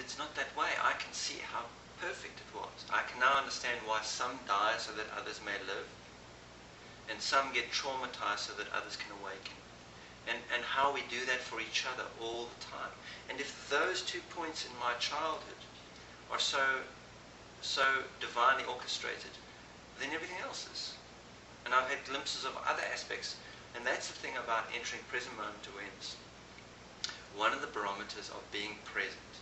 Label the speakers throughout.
Speaker 1: it's not that way. I can see how perfect it was. I can now understand why some die so that others may live, and some get traumatized so that others can awaken. And how we do that for each other all the time. And if those 2 points in my childhood are so divinely orchestrated, then everything else is. And I've had glimpses of other aspects. And that's the thing about entering present moment awareness. One of the barometers of being present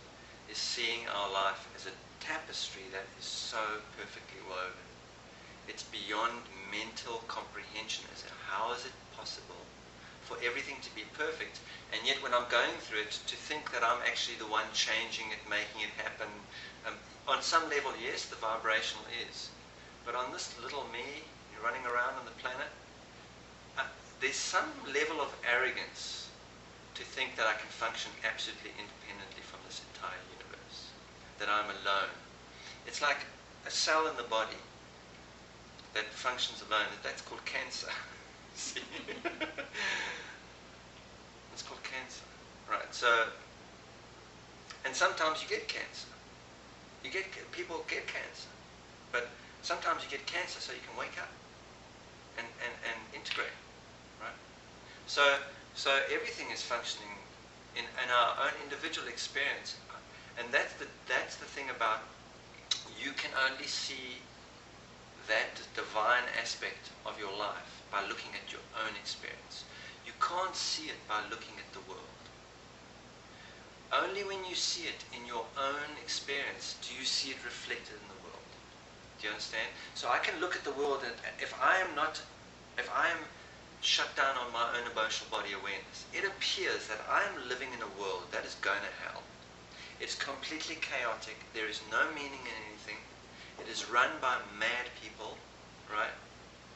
Speaker 1: is seeing our life as a tapestry that is so perfectly woven. It's beyond mental comprehension. How is it possible for everything to be perfect, and yet when I'm going through it, to think that I'm actually the one changing it, making it happen? On some level, yes, the vibrational is. But on this little me running around on the planet, there's some level of arrogance to think that I can function absolutely independently from this entire universe, that I'm alone. It's like a cell in the body that functions alone. That's called cancer. See? It's called cancer. Right, so, and sometimes you get cancer. People get cancer. But sometimes you get cancer so you can wake up and integrate. Right? So everything is functioning in our own individual experience. And that's the thing about, you can only see that divine aspect of your life by looking at your own experience. You can't see it by looking at the world. Only when you see it in your own experience do you see it reflected in the world. Do you understand? So I can look at the world, and if I am shut down on my own emotional body awareness, it appears that I am living in a world that is going to hell. It's completely chaotic. There is no meaning in anything. It is run by mad people, right?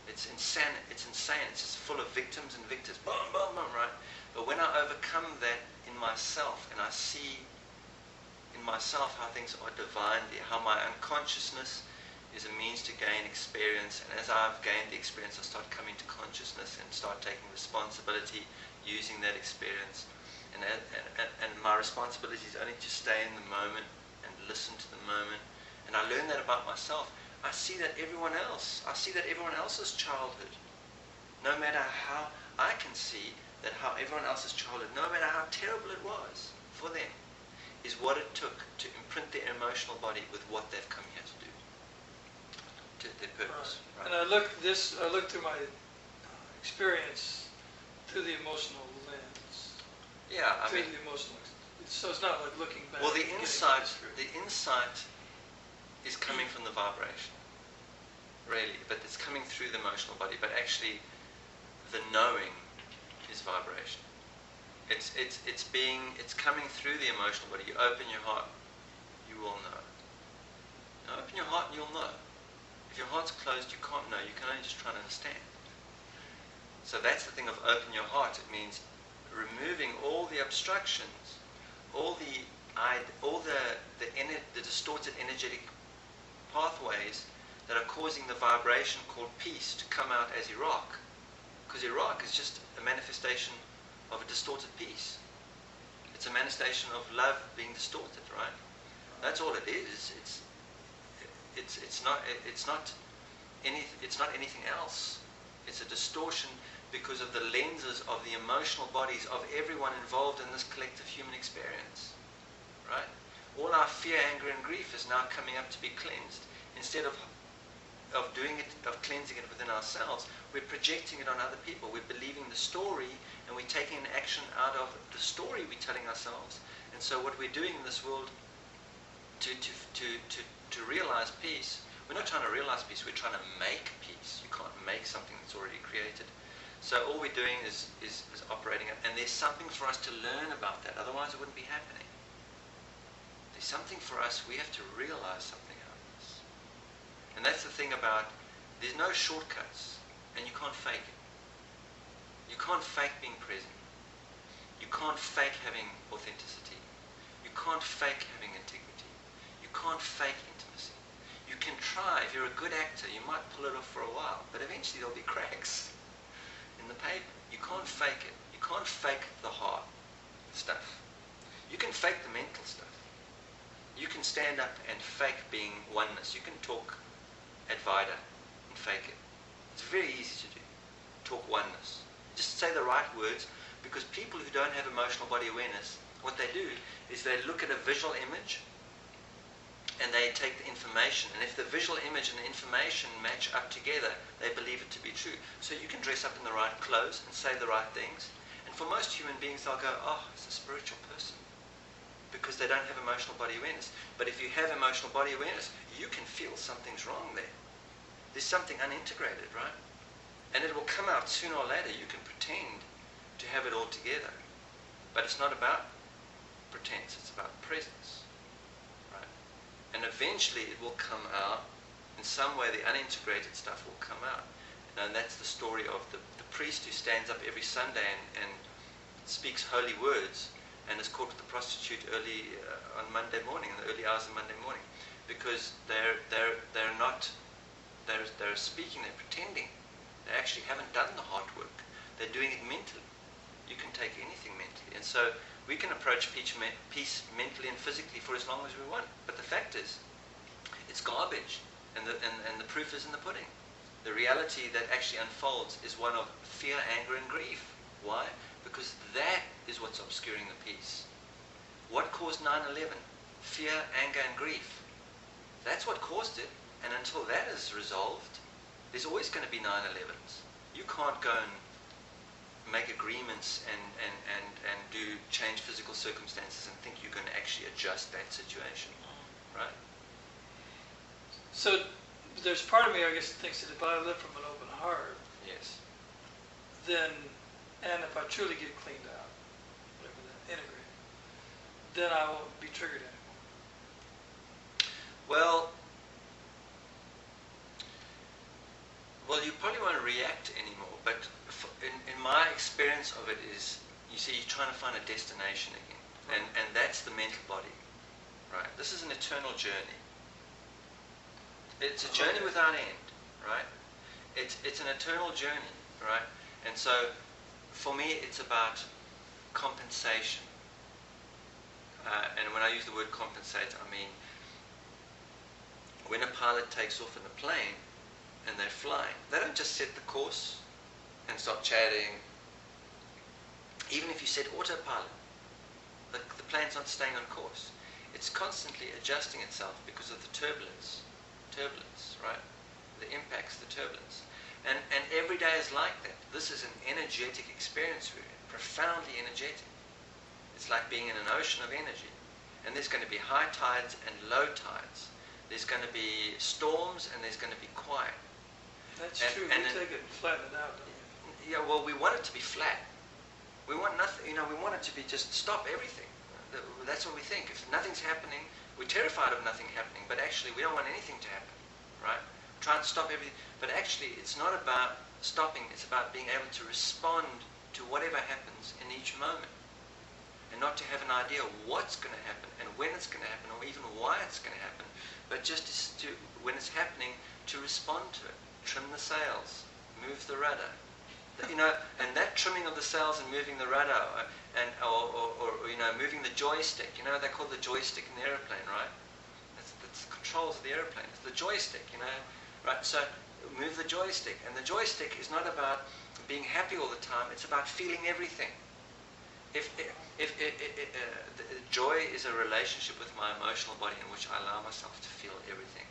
Speaker 1: It's insane. It's just full of victims and victors. Boom, boom, boom, right? But when I overcome that in myself, and I see in myself how things are divinely, how my unconsciousness is a means to gain experience, and as I've gained the experience, I start coming to consciousness and start taking responsibility, using that experience. And my responsibility is only to stay in the moment and listen to the moment. And I learn that about myself. I see that everyone else's childhood, no matter how, I can see that how everyone else's childhood, no matter how terrible it was for them, is what it took to imprint their emotional body with what they've come here to do, to their purpose.
Speaker 2: Right. And I look through my experience through the emotional lens.
Speaker 1: Yeah,
Speaker 2: the emotional. So it's not like looking back.
Speaker 1: Well, the insight is coming from the vibration, really, but it's coming through the emotional body. But actually, the knowing is vibration. It's coming through the emotional body. You open your heart, you will know. Now, open your heart and you'll know. If your heart's closed, you can't know. You can only just try to understand. So that's the thing of open your heart. It means removing all the obstructions, all the distorted energetic pathways that are causing the vibration called peace to come out as Iraq. Because Iraq is just a manifestation of a distorted peace. It's a manifestation of love being distorted, right? That's all it is. It's not anything else. It's a distortion because of the lenses of the emotional bodies of everyone involved in this collective human experience, right? All our fear, anger, and grief is now coming up to be cleansed. Instead of doing it, of cleansing it within ourselves, we're projecting it on other people. We're believing the story, and we're taking an action out of the story we're telling ourselves. And so what we're doing in this world to realize peace, we're not trying to realize peace, we're trying to make peace. You can't make something that's already created. So all we're doing is operating it, and there's something for us to learn about that, otherwise it wouldn't be happening. There's something for us, we have to realize something out of this. And that's the thing about, there's no shortcuts, and you can't fake it. You can't fake being present. You can't fake having authenticity. You can't fake having integrity. You can't fake intimacy. You can try, if you're a good actor, you might pull it off for a while, but eventually there'll be cracks in the paper. You can't fake it. You can't fake the hard stuff. You can fake the mental stuff. You can stand up and fake being oneness. You can talk Advaita and fake it. It's very easy to do. Talk oneness. Just say the right words, because people who don't have emotional body awareness, what they do is they look at a visual image and they take the information, and if the visual image and the information match up together, they believe it to be true. So you can dress up in the right clothes and say the right things, and for most human beings they'll go, oh, it's a spiritual person, because they don't have emotional body awareness. But if you have emotional body awareness, you can feel something's wrong there. There's something unintegrated, right? And it will come out sooner or later. You can pretend to have it all together, but it's not about pretense, it's about presence, right? And eventually it will come out in some way. The unintegrated stuff will come out, and that's the story of the priest who stands up every Sunday and speaks holy words and is caught with the prostitute early on Monday morning, in the early hours of Monday morning, because they're speaking, they're pretending. They actually haven't done the hard work. They're doing it mentally. You can take anything mentally, and so we can approach peace mentally and physically for as long as we want. But the fact is, it's garbage, and the proof is in the pudding. The reality that actually unfolds is one of fear, anger, and grief. Why? Because that is what's obscuring the peace. What caused 9/11? Fear, anger, and grief. That's what caused it. And until that is resolved, there's always going to be 9/11s. You can't go and make agreements and do change physical circumstances and think you're going to actually adjust that situation, right?
Speaker 2: So there's part of me, I guess, that thinks that if I live from an open heart,
Speaker 1: Yes.
Speaker 2: then, and if I truly get cleaned out, whatever that, integrated, then I won't be triggered anymore.
Speaker 1: Well, you probably won't react anymore, but in my experience of it is, you see, you're trying to find a destination again, and that's the mental body, right? This is an eternal journey. It's a journey without end, right? It's an eternal journey, right? And so, for me, it's about compensation. And when I use the word compensate, I mean, when a pilot takes off in a plane and they're flying, they don't just set the course and start chatting. Even if you set autopilot, the plane's not staying on course. It's constantly adjusting itself because of the turbulence, right? The impacts, the turbulence. And every day is like that. This is an energetic experience for you, profoundly energetic. It's like being in an ocean of energy. And there's going to be high tides and low tides. There's going to be storms and there's going to be quiet.
Speaker 2: That's true. We take it and flatten it out, don't we?
Speaker 1: Yeah, well, we want it to be flat. We want nothing, we want it to be just stop everything. That's what we think. If nothing's happening, we're terrified of nothing happening, but actually we don't want anything to happen, right? Try and stop everything. But actually, it's not about stopping. It's about being able to respond to whatever happens in each moment. And not to have an idea of what's going to happen and when it's going to happen or even why it's going to happen, but just to, when it's happening, to respond to it. Trim the sails, move the rudder. And that trimming of the sails and moving the rudder, or moving the joystick. They call the joystick in the airplane, right? That's the controls of the airplane. It's the joystick, right? So move the joystick, and the joystick is not about being happy all the time. It's about feeling everything. If joy is a relationship with my emotional body in which I allow myself to feel everything.